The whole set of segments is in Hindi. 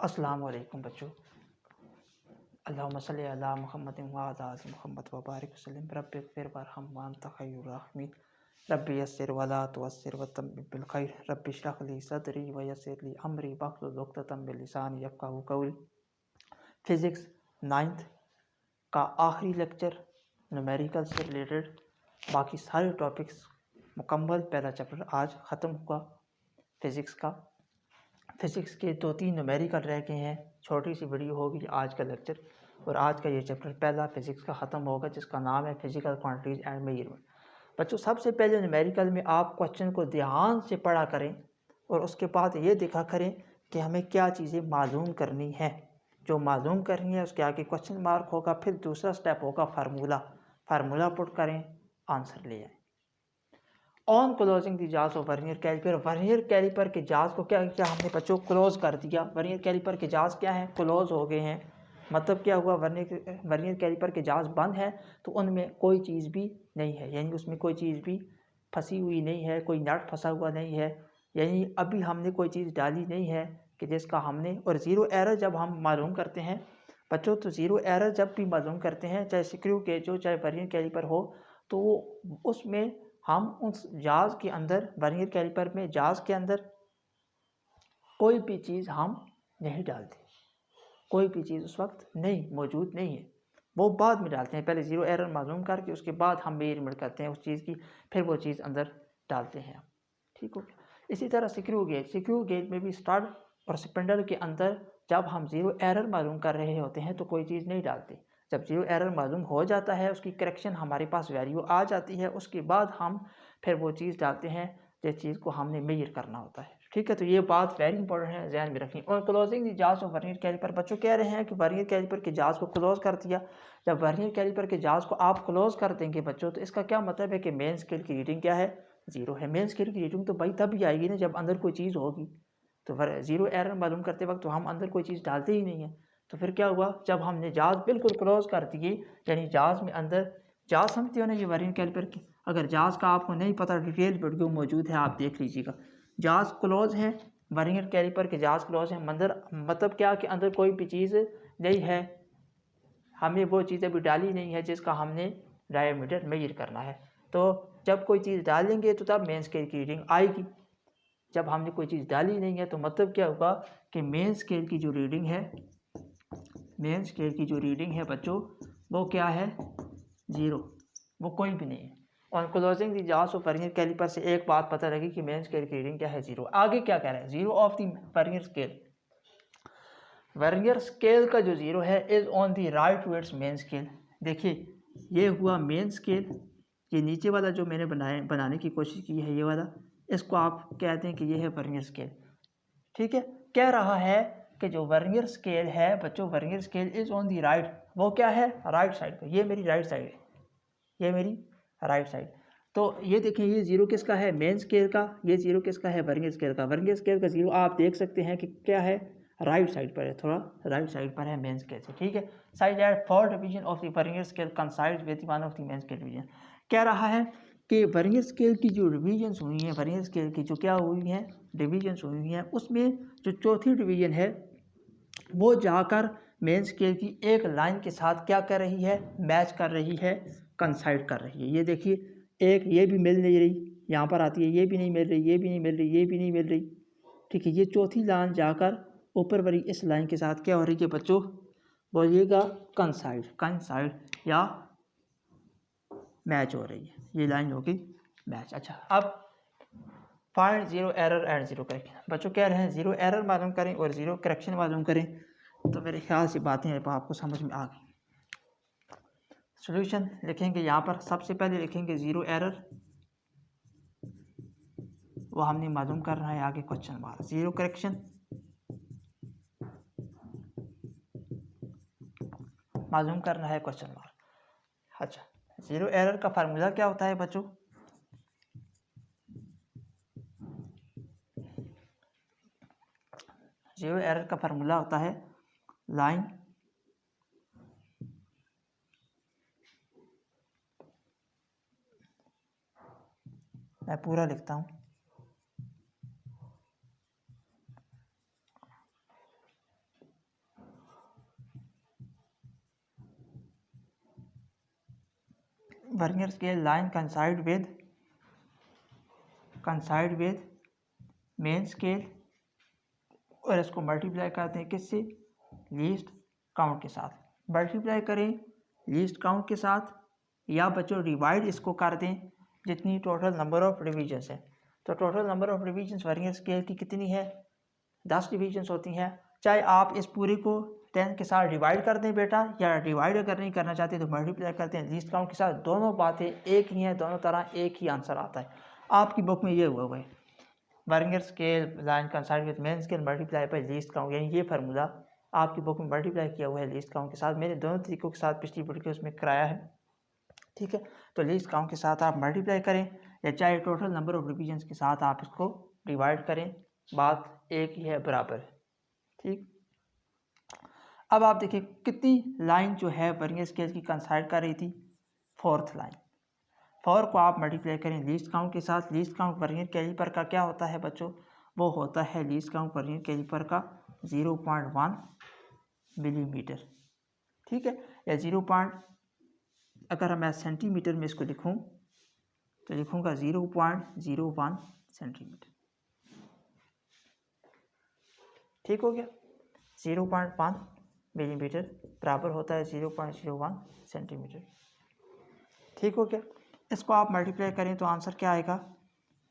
अस्सलाम वालेकुम बच्चों। अल्लाहुम्मा सल्लि अला मुहम्मदिन व अला आलि मुहम्मद व बारिक वसल्लिम। रब्बि इग़फिर वरहम व अंत खैरुर राहिमीन। रब्बि यस्सिर व ला तुअस्सिर व तम्मिम बिल खैर। रब्बि इश्रह ली सदरी व यस्सिर ली अमरी वहलुल उक़दतम मिन लिसानी यफ़क़हू क़ौली। फिज़िक्स 9th का आखिरी लेक्चर न्यूमेरिकल से रिलेटेड, बाकी सारे टॉपिक्स मुकम्मल। पहला चैप्टर आज ख़त्म हुआ फिज़िक्स का। फिज़िक्स के 2-3 न्यूमेरिकल रह गए हैं। छोटी सी वीडियो होगी आज का लेक्चर, और आज का ये चैप्टर पहला फिज़िक्स का ख़त्म होगा, जिसका नाम है फिज़िकल क्वांटिटीज़ एंड मेजरमेंट। बच्चों, सबसे पहले न्यूमेरिकल में आप क्वेश्चन को ध्यान से पढ़ा करें और उसके बाद ये देखा करें कि हमें क्या चीज़ें मालूम करनी है। जो मालूम करनी है उसके आगे क्वेश्चन मार्क होगा, फिर दूसरा स्टेप होगा फार्मूला पुट करें, आंसर ले आए। On closing the jaws of vernier calliper. Vernier calliper के जाज को क्या किया हमने बच्चों? क्लोज कर दिया। वर्नियर कैलिपर के जाज क्या है? क्लोज हो गए हैं। मतलब क्या हुआ? वर्नियर कैलिपर के जाज बंद है तो उनमें कोई चीज़ भी नहीं है, यानी उसमें कोई चीज़ भी फंसी हुई नहीं है, कोई नट फंसा हुआ नहीं है, यानी अभी हमने कोई चीज़ डाली नहीं है कि जिसका हमने। और ज़ीरो एरर जब हम मालूम करते हैं बच्चों, तो ज़ीरो एरर जब भी मालूम करते हैं, चाहे स्क्रू गेज हो चाहे वर्नियर कैलिपर हो, तो उसमें हम उस जाज के अंदर, वर्नियर कैलिपर में जाज के अंदर कोई भी चीज़ हम नहीं डालते। कोई भी चीज़ उस वक्त मौजूद नहीं है, वो बाद में डालते हैं। पहले ज़ीरो एरर मालूम करके उसके बाद हम मेजरमेंट करते हैं उस चीज़ की, फिर वो चीज़ अंदर डालते हैं। ठीक हो गया। इसी तरह स्क्रू गेज में भी स्टड और स्पिंडल के अंदर जब हम ज़ीरो एरर मालूम कर रहे होते हैं तो कोई चीज़ नहीं डालते। जब ज़ीरो एरर मालूम हो जाता है, उसकी करेक्शन हमारे पास वैल्यू आ जाती है, उसके बाद हम फिर वो चीज़ डालते हैं जिस चीज़ को हमने मेजर करना होता है। ठीक है, तो ये बात वेरी इंपॉर्टेंट है, ध्यान में रखें। और closing the jaws of vernier caliper. बच्चों कह रहे हैं कि वर्नियर कैलिपर के जाज को क्लोज कर दिया। जब वर्नियर कैलिपर के जाज को आप क्लोज कर देंगे बच्चों, तो इसका क्या मतलब है कि मेन स्केल की रीडिंग क्या है? 0 है। मेन स्केल की रीडिंग तो भाई तभी आएगी ना जब अंदर कोई चीज़ होगी। तो ज़ीरो एरर मालूम करते वक्त तो हम अंदर कोई चीज़ डालते ही नहीं है। तो फिर क्या हुआ? जब हमने जाज बिल्कुल क्लोज कर दिए, यानी जाज में अंदर, जाज समझते हो ना ये वर्नियर कैलिपर की? अगर जाज का आपको नहीं पता, डिटेल वीडियो मौजूद है, आप देख लीजिएगा। जाज क्लोज है, वर्नियर कैलिपर के जाज क्लोज है। मतलब क्या कि अंदर कोई भी चीज़ नहीं है, हमने वो चीज़ अभी डाली नहीं है जिसका हमने डायमीटर मेजर करना है। तो जब कोई चीज़ डालेंगे तो तब मेन स्केल की रीडिंग आएगी। जब हमने कोई चीज़ डाली नहीं है तो मतलब क्या होगा कि मेन स्केल की जो रीडिंग है, मेन स्केल की जो रीडिंग है बच्चों, वो क्या है? 0, वो कोई भी नहीं है। और closing the jaws of vernier caliper से एक बात पता लगी कि मेन स्केल की रीडिंग क्या है? 0। आगे क्या कह रहा है? 0 of the vernier scale. Vernier scale का जो 0 है is on the right to its main scale. देखिए, ये हुआ मेन स्केल। ये नीचे वाला जो मैंने बनाने की कोशिश की है, ये वाला, इसको आप कहते हैं कि ये है वर्नियर स्केल। ठीक है, कह रहा है कि जो वर्नियर स्केल है बच्चों, vernier scale is on the right, वो क्या है? राइट साइड पे। ये मेरी राइट साइड है, ये मेरी राइट साइड। तो ये देखें, ये 0 किसका है? मेन स्केल का। ये 0 किसका है? वर्नियर स्केल का। वर्नियर स्केल का 0 आप देख सकते हैं कि क्या है? राइट साइड पर है, थोड़ा राइट साइड पर है मेन स्केल से। ठीक है, side at 4 division of the vernier scale coincide with one of the main scale division. कह रहा है कि वर्नियर स्केल की जो डिवीजन्स हुई हैं, वर्नियर स्केल की जो क्या हुई हैं, डिवीजन्स हुई हैं, उसमें जो चौथी डिवीजन है वो जाकर मेन स्केल की एक लाइन के साथ क्या कर रही है? मैच कर रही है, कंसाइड कर रही है। ये देखिए, एक ये भी मिल नहीं रही, यहाँ पर आती है, ये भी नहीं मिल रही, ये भी नहीं मिल रही, ये भी नहीं मिल रही। ठीक है, ये चौथी लाइन जाकर ऊपर वाली इस लाइन के साथ क्या हो रही है बच्चों? बोलिएगा कंसाइड या मैच हो रही है। ये लाइन होगी मैच। अच्छा, अब फाइंड 0 एरर एंड 0 करेक्शन। बच्चों कह रहे हैं 0 एरर मालूम करें और 0 करेक्शन मालूम करें। तो मेरे ख्याल से बातें आपको समझ में आ गई। सॉल्यूशन लिखेंगे यहाँ पर। सबसे पहले लिखेंगे 0 एरर, वो हमने मालूम करना है। आगे क्वेश्चन मार्क। 0 करेक्शन मालूम करना है, क्वेश्चन मार्क। अच्छा, 0 एरर का फार्मूला क्या होता है बच्चों? जीरो एरर का फार्मूला होता है लाइन मैं पूरा लिखता हूँ। Vernier scale line कंसाइड with main scale और इसको मल्टीप्लाई करते हैं किससे, लीस्ट काउंट के साथ। मल्टीप्लाई करें लीस्ट काउंट के साथ या बच्चों डिवाइड इसको कर दें जितनी टोटल नंबर ऑफ डिवीजन्स है। तो total number of divisions vernier scale की कितनी है, 10 डिवीजन्स होती हैं। चाहे आप इस पूरी को 10 के साथ डिवाइड कर दें बेटा, या डिवाइड अगर नहीं करना चाहते तो मल्टीप्लाई करते हैं लीस्ट काउंट के साथ। दोनों बातें एक ही हैं, दोनों तरह एक ही आंसर आता है। आपकी बुक में ये हुआ है vernier scale line कंसाइड with main scale multiply by least count, यानी ये फार्मूला आपकी बुक में मल्टीप्लाई किया हुआ है लीस्ट काउंट के साथ। मैंने दोनों तरीकों के साथ पिछली वीडियो उसमें कराया है, ठीक है। तो लीस्ट काउंट के साथ आप मल्टीप्लाई करें या चाहे टोटल नंबर ऑफ डिवीजन्स के साथ आप इसको डिवाइड करें, बात एक ही है, बराबर है, ठीक। अब आप देखिए कितनी लाइन जो है वर्नियर स्केल की कंसाइड कर रही थी, 4th लाइन। 4 को आप मल्टीप्लाई करें लीस्ट काउंट के साथ। लीस्ट काउंट वर्नियर कैलिपर का क्या होता है बच्चों, वो होता है लीस्ट काउंट वर्नियर कैलिपर का 0.1 मिलीमीटर, ठीक है। या 0. अगर मैं सेंटीमीटर में इसको लिखूं तो लिखूंगा 0.01 सेंटीमीटर, ठीक हो गया। 0.1 मिलीमीटर बराबर होता है 0.01 सेंटीमीटर, ठीक हो गया। इसको आप मल्टीप्लाई करें तो आंसर क्या आएगा,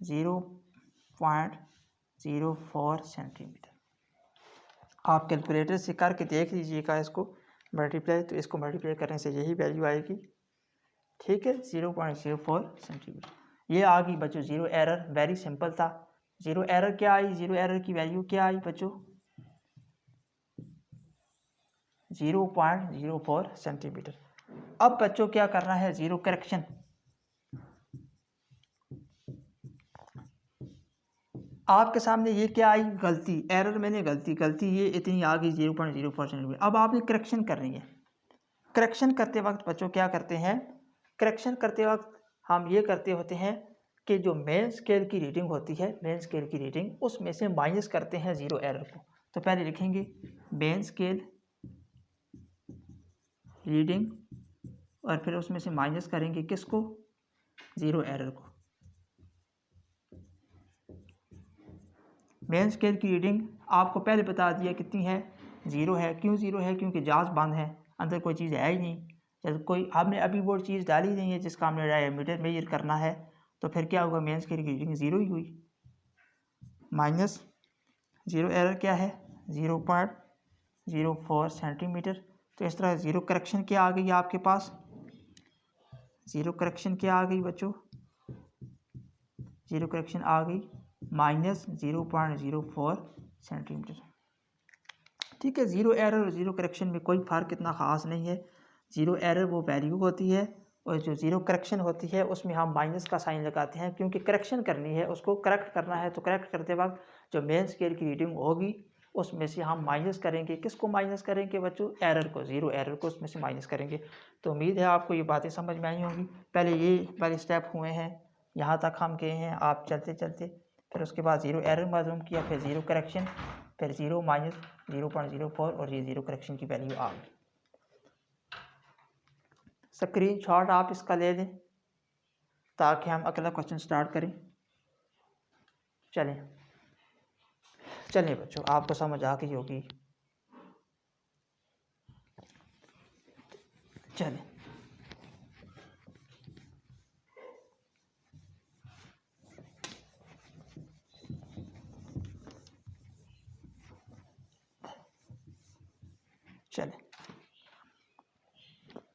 0.04 सेंटीमीटर। आप कैलकुलेटर से करके देख लीजिएगा इसको मल्टीप्लाई, तो इसको मल्टीप्लाई करने से यही वैल्यू आएगी, ठीक है, 0.04 सेंटीमीटर। ये आ गई बच्चों जीरो एरर, वेरी सिंपल था। जीरो एरर क्या आई, जीरो एरर की वैल्यू क्या आई बच्चों, 0.04 सेंटीमीटर। अब बच्चों क्या करना है, जीरो करेक्शन। आपके सामने ये क्या आई, गलती, एरर मैंने गलती ये इतनी आ गई 0.04 सेंटीमीटर। अब आपने करेक्शन करनी है। करेक्शन करते वक्त बच्चों क्या करते हैं, करेक्शन करते वक्त हम ये करते होते हैं कि जो मेन स्केल की रीडिंग होती है, मेन स्केल की रीडिंग उसमें से माइनस करते हैं जीरो एरर को। तो पहले लिखेंगे मेन स्केल रीडिंग और फिर उसमें से माइनस करेंगे किसको, जीरो एरर को। मेन स्केल की रीडिंग आपको पहले बता दिया कितनी है, ज़ीरो है। क्यों ज़ीरो है, क्योंकि जांच बंद है, अंदर कोई चीज़ है ही नहीं। जब कोई हमने अभी वो चीज़ डाली नहीं है जिसका हमने डायमीटर मेजर करना है, तो फिर क्या होगा, मेन स्केल की रीडिंग ज़ीरो ही हुई। माइनस ज़ीरो एरर क्या है, 0.04 सेंटीमीटर। तो इस तरह ज़ीरो करेक्शन क्या आ गई आपके पास, ज़ीरो करेक्शन क्या आ गई बच्चों, ज़ीरो करेक्शन आ गई -0.04 सेंटीमीटर, ठीक है। ज़ीरो एरर और ज़ीरो करेक्शन में कोई फ़र्क इतना ख़ास नहीं है। ज़ीरो एरर वो वैल्यू होती है और जो ज़ीरो करेक्शन होती है उसमें हम माइनस का साइन लगाते हैं, क्योंकि करेक्शन करनी है, उसको करेक्ट करना है। तो करेक्ट करते वक्त जो मेन स्केल की रीडिंग होगी उसमें से हम माइनस करेंगे, किसको माइनस करेंगे बच्चों, एरर को, ज़ीरो एरर को उसमें से माइनस करेंगे। तो उम्मीद है आपको ये बातें समझ में आई होंगी। पहले स्टेप हुए हैं, यहाँ तक हम गए हैं, आप चलते चलते फिर उसके बाद ज़ीरो एरर मालूम किया, फिर ज़ीरो करेक्शन, फिर 0 माइनस 0.04 और ये ज़ीरो करेक्शन की वैल्यू आ गई। स्क्रीन शॉट आप इसका ले लें ताकि हम अगला क्वेश्चन स्टार्ट करें। चलें बच्चों, आपको समझ आ गई होगी। चलें,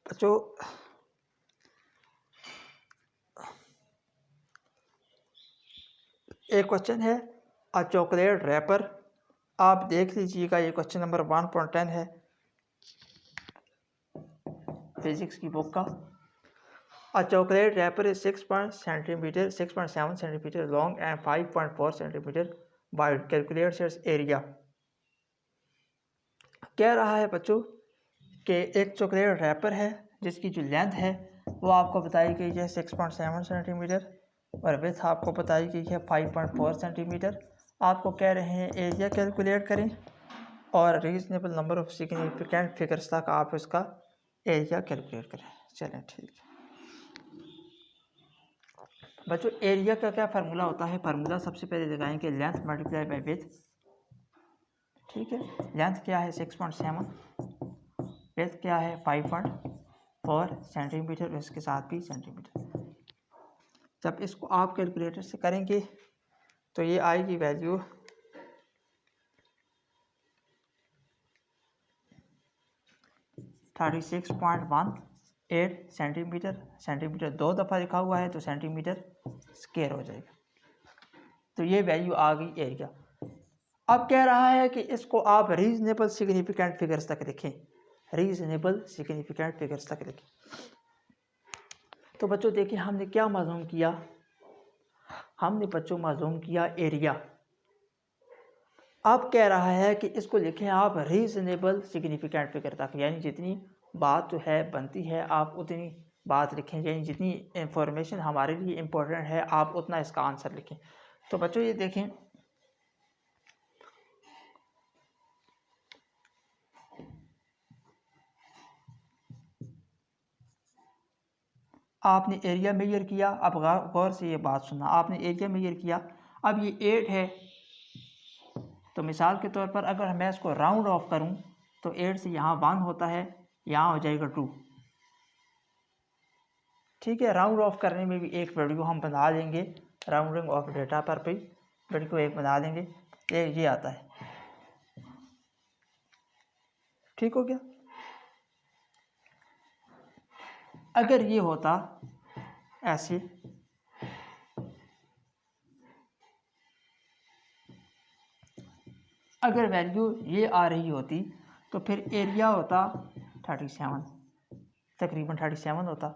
बच्चों एक क्वेश्चन है, अ चॉकलेट रैपर। आप देख लीजिएगा, ये क्वेश्चन नंबर 1.10 है फिजिक्स की बुक का। A chocolate wrapper is 6.7 centimetre long and 5.4 centimetre wide, calculate its area. कह रहा है बच्चों कि एक चॉकलेट रैपर है जिसकी जो लेंथ है वो आपको बताई गई है 6.7 सेंटीमीटर और विड्थ आपको बताई गई है 5.4 सेंटीमीटर। आपको कह रहे हैं एरिया कैलकुलेट करें और reasonable number of significant figures तक आप इसका एरिया कैलकुलेट करें। चलें ठीक है। बच्चों एरिया का क्या फार्मूला होता है? फार्मूला सबसे पहले लगाएंगे लेंथ मल्टीप्लाई बाय विड्थ। ठीक है, लेंथ क्या है 6.7, विड्थ क्या है 5.4 सेंटीमीटर, इसके साथ भी सेंटीमीटर। जब इसको आप कैलकुलेटर से करेंगे तो ये आएगी वैल्यू 36.18 सेंटीमीटर। सेंटीमीटर 2 दफ़ा लिखा हुआ है तो सेंटीमीटर स्क्वायर हो जाएगा। तो ये वैल्यू आ गई एरिया। अब कह रहा है कि इसको आप रीजनेबल सिग्निफिकेंट फिगर्स तक लिखें, रीजनेबल सिग्निफिकेंट फिगर्स तक लिखें। तो बच्चों देखिए हमने क्या मालूम किया, हमने बच्चों मालूम किया एरिया। अब कह रहा है कि इसको लिखें आप रीजनेबल सिग्निफिकेंट फिगर तक, यानी जितनी बात जो है बनती है आप उतनी बात लिखें, यानी जितनी इंफॉर्मेशन हमारे लिए इम्पोर्टेंट है आप उतना इसका आंसर लिखें। तो बच्चों ये देखें, आपने एरिया मेजर किया। अब गौर से ये बात सुनना, आपने एरिया मेजर किया। अब ये 8 है, तो मिसाल के तौर पर अगर मैं इसको राउंड ऑफ करूं तो 8 से यहाँ 1 होता है, यहाँ हो जाएगा 2। ठीक है, राउंड ऑफ करने में भी एक वीडियो हम बना लेंगे, राउंडिंग ऑफ डेटा पर भी वीडियो एक बना लेंगे। ये आता है, ठीक हो गया। अगर ये होता ऐसे, अगर वैल्यू ये आ रही होती तो फिर एरिया होता 37, तकरीबन 37 होता,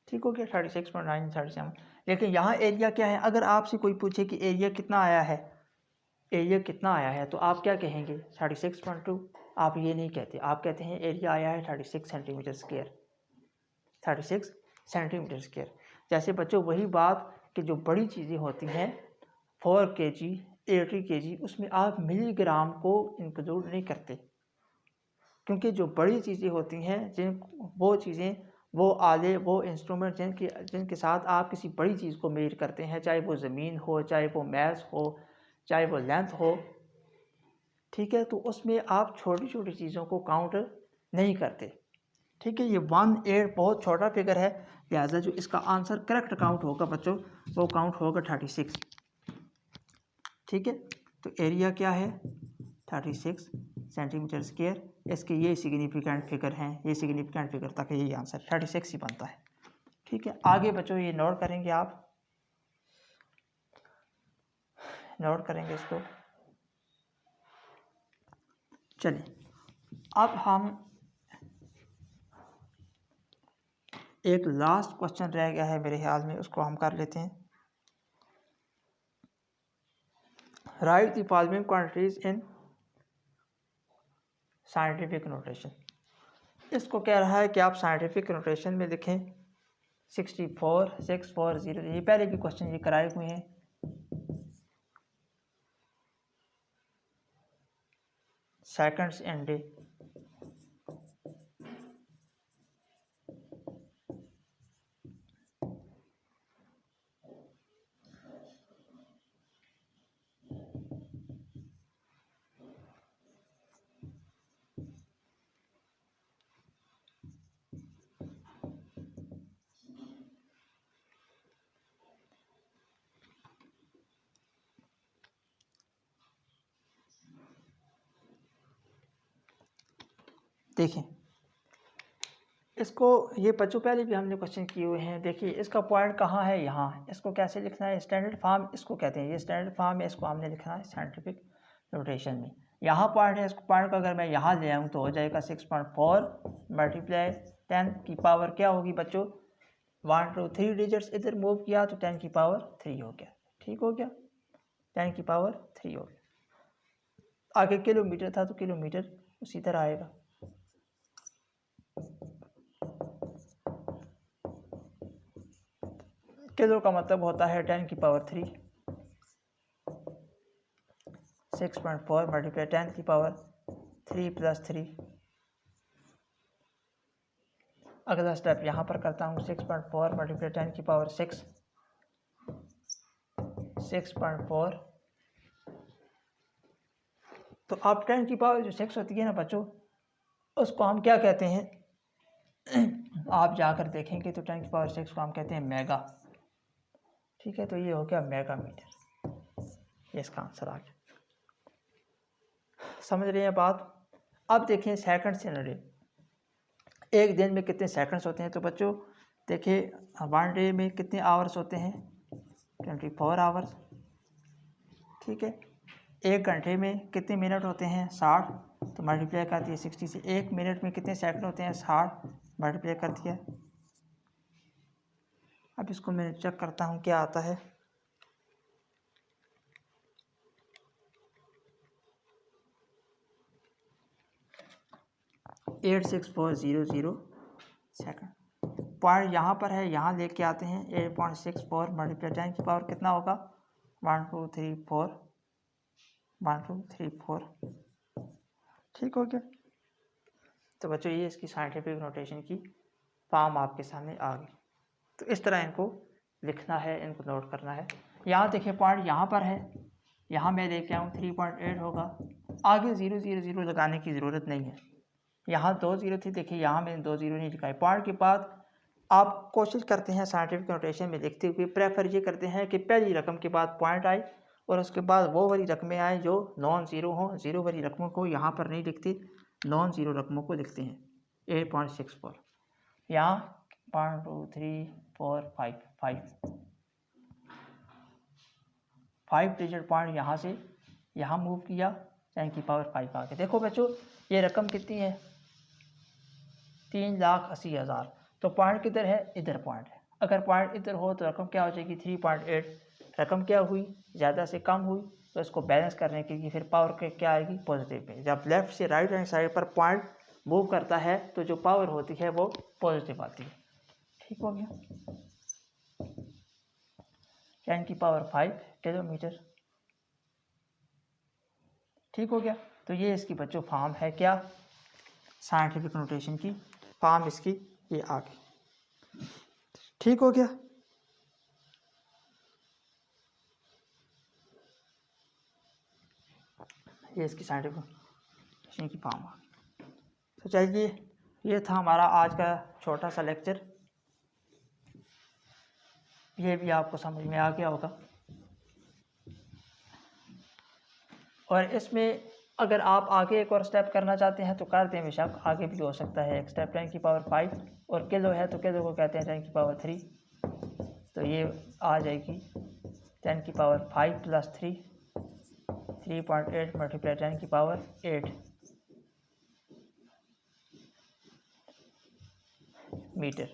ठीक हो गया, 36.9 37। लेकिन यहाँ एरिया क्या है? अगर आपसे कोई पूछे कि एरिया कितना आया है, एरिया कितना आया है, तो आप क्या कहेंगे? 36.2। आप ये नहीं कहते, आप कहते हैं एरिया आया है 36 सेंटीमीटर स्क्वायर, 36 सेंटीमीटर स्क्वायर। जैसे बच्चों वही बात कि जो बड़ी चीज़ें होती हैं 4 kg 80 kg, उसमें आप मिलीग्राम को इंक्लूड नहीं करते, क्योंकि जो बड़ी चीज़ें होती हैं वो चीज़ें, वो आले, वो इंस्ट्रूमेंट जिनके साथ आप किसी बड़ी चीज़ को मेजर करते हैं, चाहे वो ज़मीन हो, चाहे वो मैस हो, चाहे वो लेंथ हो, ठीक है, तो उसमें आप छोटी छोटी चीज़ों को काउंट नहीं करते। ठीक है, ये 1/8 बहुत छोटा फिगर है, लिहाजा जो इसका आंसर करेक्ट काउंट होगा बच्चों वो काउंट होगा 36। ठीक है, तो एरिया क्या है 36 सेंटीमीटर स्क्वायर। इसके ये सिग्निफिकेंट फिगर हैं, ये सिग्निफिकेंट फिगर तक यही आंसर 36 ही बनता है। ठीक है, आगे बच्चों ये नोट करेंगे, आप नोट करेंगे इसको। चलिए अब हम एक लास्ट क्वेश्चन रह गया है मेरे ख्याल में, उसको हम कर लेते हैं। Right the following quantities in scientific notation. इसको कह रहा है कि आप साइंटिफिक नोटेशन में लिखें 64 640। ये पहले भी क्वेश्चन ये कराए हुए हैं। सेकंड्स इन डे, देखें इसको, ये बच्चों पहले भी हमने क्वेश्चन किए हुए हैं। देखिए इसका पॉइंट कहाँ है, यहाँ। इसको कैसे लिखना है? स्टैंडर्ड फॉर्म इसको कहते हैं, ये स्टैंडर्ड फॉर्म है, इसको हमने लिखना है साइंटिफिक नोटेशन में। यहाँ पॉइंट है, इसको पॉइंट को अगर मैं यहाँ ले आऊँ तो हो जाएगा 6.4 मल्टीप्लाई 10 की पावर क्या होगी बच्चों, 1 2 3 डिजिट्स इधर मूव किया तो 10 की पावर 3 हो गया। ठीक हो गया, 10 की पावर 3 हो गया। आगे किलोमीटर था तो किलोमीटर उसी तरह आएगा। किलो का मतलब होता है 10 की पावर 3, 6.4 मल्टीप्लाई 10 की पावर 3 प्लस 3। अगला स्टेप यहाँ पर करता हूँ 6.4 मल्टीप्लाई 10 की पावर 6 6.4। तो अब 10 की पावर जो 6 होती है ना बच्चों, उसको हम क्या कहते हैं, आप जाकर देखेंगे तो 10 की पावर 6 को हम कहते हैं मेगा। ठीक है, तो ये हो गया मेगा मीटर, ये इसका आंसर आ गया। समझ रहे हैं बात। अब देखें सेकंड से नडे, एक दिन में कितने सेकंड्स होते हैं। तो बच्चों देखिए, वन डे में कितने आवर्स होते हैं, 24 आवर्स। ठीक है, एक घंटे में कितने मिनट होते हैं, 60। तो मल्टीप्लाई करती है 60 से। एक मिनट में कितने सेकंड होते हैं, 60, मल्टीप्लाई करती है। अब इसको मैं चेक करता हूँ क्या आता है। Eight 86400 second. पॉइंट यहाँ पर है, यहाँ लेके आते हैं 8.64 मल्टीप्लाई 10 की पावर कितना होगा, 1234, 1234। ठीक हो गया। तो बच्चों ये इसकी साइंटिफिक नोटेशन की फॉर्म आपके सामने आ गई। तो इस तरह इनको लिखना है, इनको नोट करना है। यहाँ देखिए पॉइंट यहाँ पर है, यहाँ मैं लेके आऊँ 3.8 होगा। आगे 000 लगाने की ज़रूरत नहीं है। यहाँ 2 0 थी, देखिए यहाँ मैंने 2 0 नहीं लिखाई। पॉइंट के बाद आप कोशिश करते हैं साइंटिफिक नोटेशन में लिखते हुए, प्रेफर ये करते हैं कि पहली रकम के बाद पॉइंट आए और उसके बाद वो वाली रकमें आए जो नॉन ज़ीरो हों। ज़ीरो वाली रकमों को यहाँ पर नहीं लिखते, नॉन ज़ीरो रकमों को लिखते हैं। 8.64, यहाँ 1 2 3 4 5 5 डिजिट पॉइंट यहाँ से यहाँ मूव किया, 10 की पावर 5 आ गया। देखो बच्चों ये रकम कितनी है, 3,80,000। तो पॉइंट किधर है, इधर पॉइंट है। अगर पॉइंट इधर हो तो रकम क्या हो जाएगी, 3.8। रकम क्या हुई, ज़्यादा से कम हुई, तो इसको बैलेंस करने के लिए फिर पावर के क्या आएगी, पॉजिटिव पे। जब लेफ्ट से राइट हैंड साइड पर पॉइंट मूव करता है तो जो पावर होती है वो पॉजिटिव आती है। ठीक हो गया। 10 की पावर 5 किलोमीटर। ठीक हो गया। तो ये इसकी बच्चों फॉर्म है क्या, साइंटिफिक नोटेशन की फॉर्म इसकी ये आ गई। ठीक हो गया। ये इसकी साइंटिफिक नोटेशन की फॉर्म आ गई। तो चलिए ये था हमारा आज का छोटा सा लेक्चर। ये भी आपको समझ में आ गया होगा। और इसमें अगर आप आगे एक और स्टेप करना चाहते हैं तो कर दें, बेशक आगे भी हो सकता है। एक स्टेप 10 की पावर 5 और किलो है तो किलो को कहते हैं 10 की पावर 3। तो ये आ जाएगी 10 की पावर 5 + 3, 3.8 मल्टीप्लाई 10 की पावर 8 मीटर।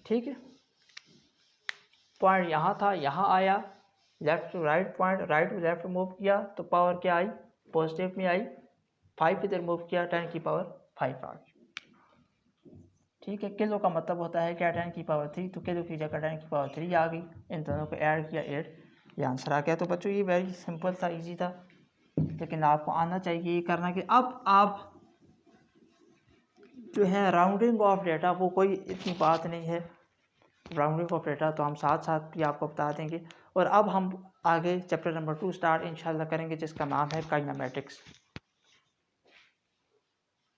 ठीक है, पॉइंट यहाँ था, यहाँ आया, left to right point, right to left move किया तो पावर क्या आई, पॉजिटिव में आई। 5 इधर मूव किया, 10 की पावर 5 आ गई। ठीक है, किलो का मतलब होता है क्या, 10 की पावर 3, तो किलो की जगह 10 की पावर 3 आ गई। इन दोनों को ऐड किया 8, ये आंसर आ गया। तो बच्चों ये वेरी सिंपल था, इजी था, लेकिन आपको आना चाहिए ये करना कि अब आप जो है राउंडिंग ऑफ डेटा वो कोई इतनी बात नहीं है। राउंडिंग ऑफ डेटा तो हम साथ साथ भी आपको बता देंगे। और अब हम आगे चैप्टर नंबर 2 स्टार्ट इंशाल्लाह करेंगे, जिसका नाम है काइनेमेटिक्स।